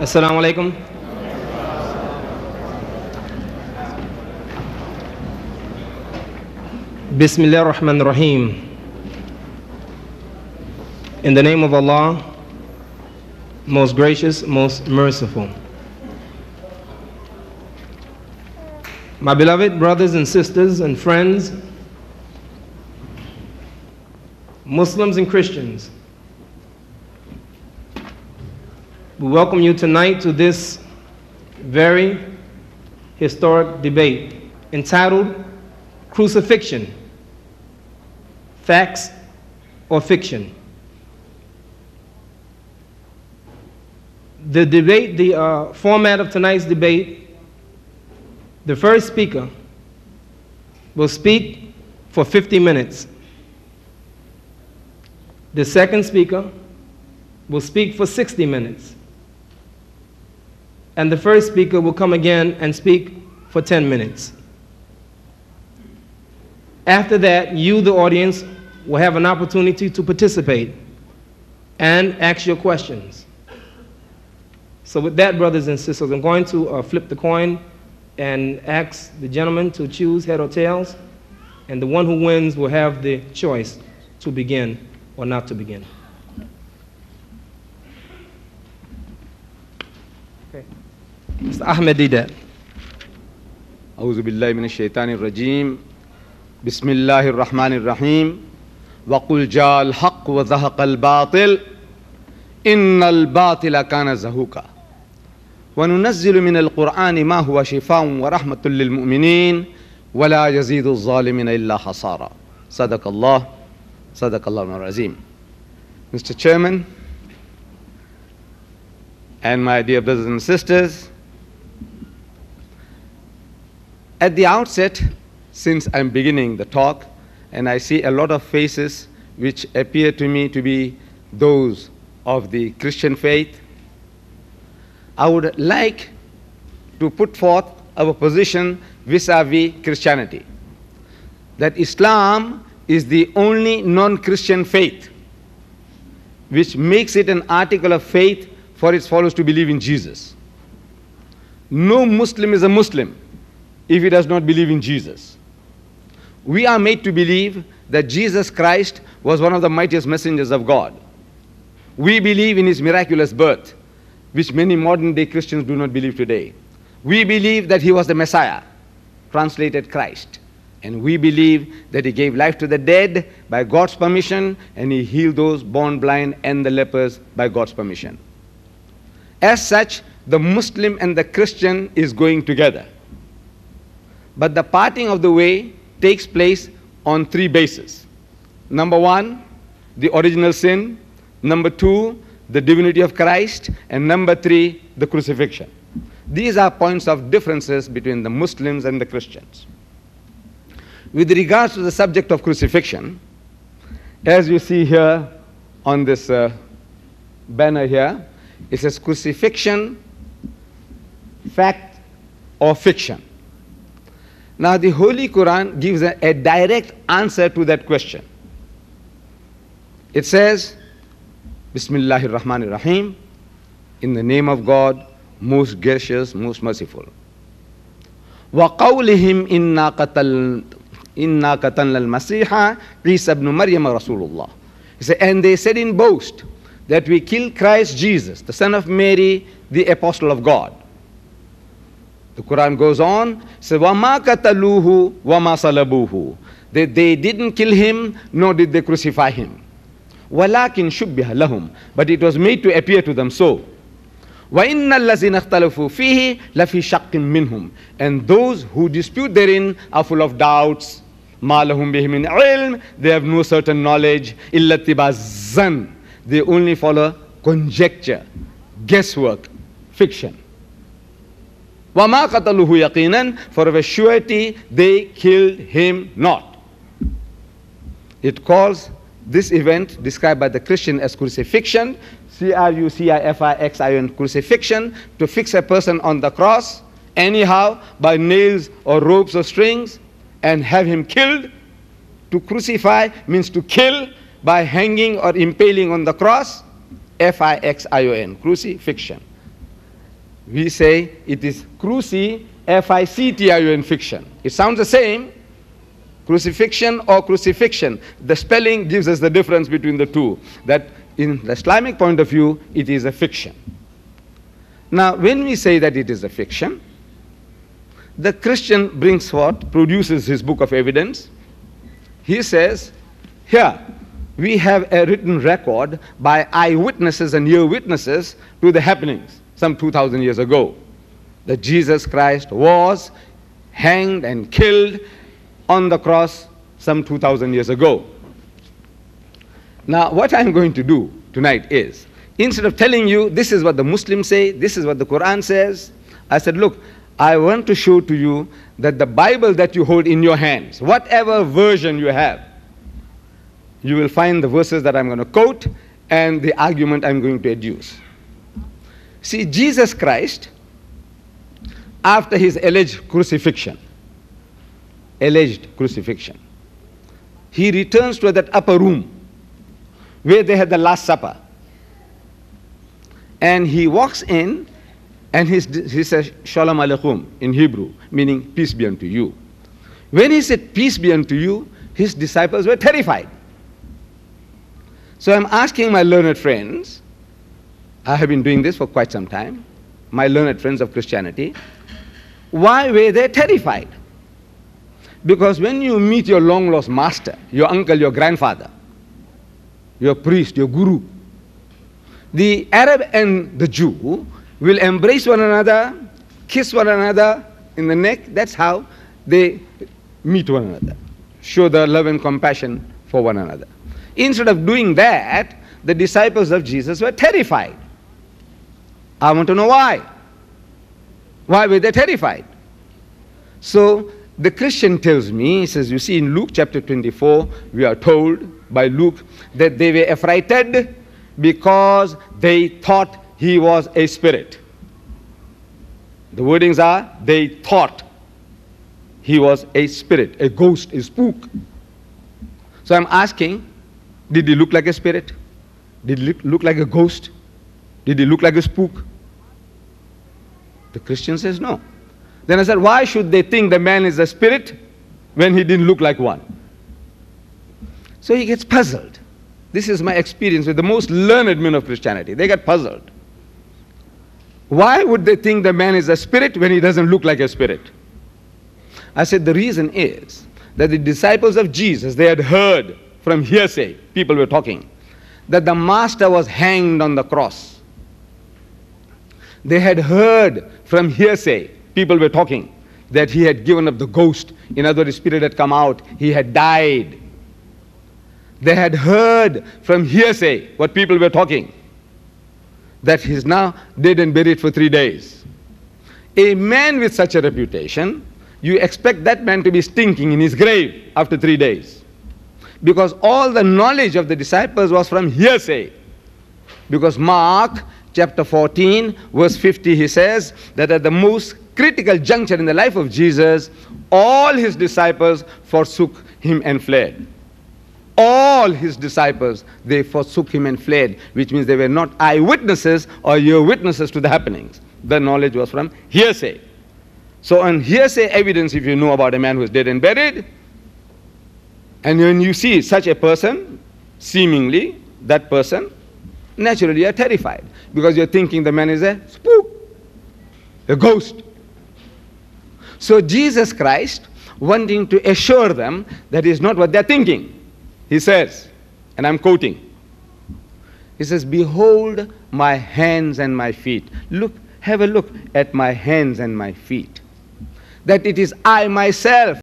Assalamu alaikum. Bismillah ar-Rahman ar-Rahim. In the name of Allah, most gracious, most merciful. My beloved brothers and sisters and friends, Muslims and Christians, we welcome you tonight to this very historic debate entitled Crucifixion, Facts or Fiction. The format of tonight's debate, the first speaker will speak for 50 minutes. The second speaker will speak for 60 minutes. And the first speaker will come again and speak for 10 minutes. After that, you, the audience, will have an opportunity to participate and ask your questions. So with that, brothers and sisters, I'm going to flip the coin and ask the gentleman to choose head or tails, and the one who wins will have the choice to begin or not to begin. Okay. Mr. Ahmed Deedat. أعوذ بالله من الشيطان الرجيم بسم الله الرحمن الرحيم وقل جاء الحق وزهق الباطل إن الباطل كان زهوقا وننزل من القرآن ما هو شفاء ورحمة للمؤمنين ولا يزيد الظالمين إلا خسارا صدق الله العظيم. Mr. Chairman and my dear brothers and sisters, at the outset, since I'm beginning the talk, and I see a lot of faces which appear to me to be those of the Christian faith, I would like to put forth our position vis-a-vis Christianity, that Islam is the only non-Christian faith which makes it an article of faith for its followers to believe in Jesus. No Muslim is a Muslim if he does not believe in Jesus. We are made to believe that Jesus Christ was one of the mightiest messengers of God. We believe in his miraculous birth, which many modern day Christians do not believe today. We believe that he was the Messiah, translated Christ. And we believe that he gave life to the dead by God's permission, and he healed those born blind and the lepers by God's permission. As such, the Muslim and the Christian is going together. But the parting of the way takes place on three bases. Number one, the original sin. Number two, the divinity of Christ. And number three, the crucifixion. These are points of differences between the Muslims and the Christians. With regards to the subject of crucifixion, as you see here on this banner here, it says crucifixion, fact or fiction. Now the Holy Quran gives a direct answer to that question. It says, Bismillahir Rahmanir Rahim, in the name of God, most gracious, most merciful. وَقَوْلِهِمْ إِنَّا قَتَلْنَا الْمَسِيحَ عِيسَى ibn Maryam Rasulullah. He said, and they said in boast that we killed Christ Jesus, the son of Mary, the apostle of God. The Quran goes on, says, وَمَا قَتَلُوهُ وَمَا صَلَبُوهُ. They didn't kill him, nor did they crucify him. وَلَكِنْ شُبِّهَ لَهُمْ. But it was made to appear to them so. وَإِنَّ الَّذِينَ اخْتَلَفُوا فِيهِ لَفِي شَقٍّ مِّنْهُمْ. And those who dispute therein are full of doubts. مَا لَهُمْ بِهِ مِنْ عِلْمٍ. They have no certain knowledge. إِلَّا اتِّبَاعَ الظَّنِّ. They only follow conjecture, guesswork, fiction. وَمَا قَتَلُوهُ يَقِينًا. For of a surety they killed him not. It calls this event described by the Christian as crucifixion, C-R-U-C-I-F-I-X-I-O-N, crucifixion, to fix a person on the cross anyhow by nails or ropes or strings and have him killed. To crucify means to kill by hanging or impaling on the cross, F-I-X-I-O-N, crucifixion. We say it is cruci, F-I-C-T-I-O-N, fiction. It sounds the same, crucifixion or crucifixion. The spelling gives us the difference between the two, that in the Islamic point of view, it is a fiction. Now, when we say that it is a fiction, the Christian brings forth, produces his book of evidence. He says, here, we have a written record by eyewitnesses and ear witnesses to the happenings some 2,000 years ago, that Jesus Christ was hanged and killed on the cross some 2,000 years ago. Now, what I'm going to do tonight is, instead of telling you this is what the Muslims say, this is what the Quran says, I said, look, I want to show to you that the Bible that you hold in your hands, whatever version you have, you will find the verses that I'm going to quote and the argument I'm going to adduce. See, Jesus Christ, after his alleged crucifixion, he returns to that upper room where they had the Last Supper. And he walks in and he says, Shalom Aleichem in Hebrew, meaning peace be unto you. When he said peace be unto you, his disciples were terrified. So I'm asking my learned friends, I have been doing this for quite some time, my learned friends of Christianity, why were they terrified? Because when you meet your long-lost master, your uncle, your grandfather, your priest, your guru, the Arab and the Jew will embrace one another, kiss one another in the neck. That's how they meet one another, show their love and compassion for one another. Instead of doing that, the disciples of Jesus were terrified. I want to know why. Why were they terrified? So the Christian tells me, he says, you see in Luke chapter 24, we are told by Luke that they were affrighted because they thought he was a spirit. The wordings are, they thought he was a spirit, a ghost, a spook. So I'm asking, did he look like a spirit? Did he look like a ghost? Did he look like a spook? The Christian says no. Then I said, why should they think the man is a spirit when he didn't look like one? So he gets puzzled. This is my experience with the most learned men of Christianity. They get puzzled. Why would they think the man is a spirit when he doesn't look like a spirit? I said the reason is that the disciples of Jesus, they had heard from hearsay, people were talking, that the master was hanged on the cross. They had heard from hearsay, people were talking, that he had given up the ghost. In other words, the spirit had come out, he had died. They had heard from hearsay what people were talking, that he's now dead and buried for 3 days. A man with such a reputation, you expect that man to be stinking in his grave after 3 days. Because all the knowledge of the disciples was from hearsay. Because Mark chapter 14, verse 50, he says that at the most critical juncture in the life of Jesus, all his disciples forsook him and fled. All his disciples, they forsook him and fled, which means they were not eyewitnesses or ear witnesses to the happenings. The knowledge was from hearsay. So on hearsay evidence, if you know about a man who is dead and buried, and when you see such a person, seemingly that person, naturally you are terrified, because you are thinking the man is a spook, a ghost. So Jesus Christ, wanting to assure them that is not what they are thinking, he says, and I'm quoting, he says, behold my hands and my feet. Look, have a look at my hands and my feet. That it is I myself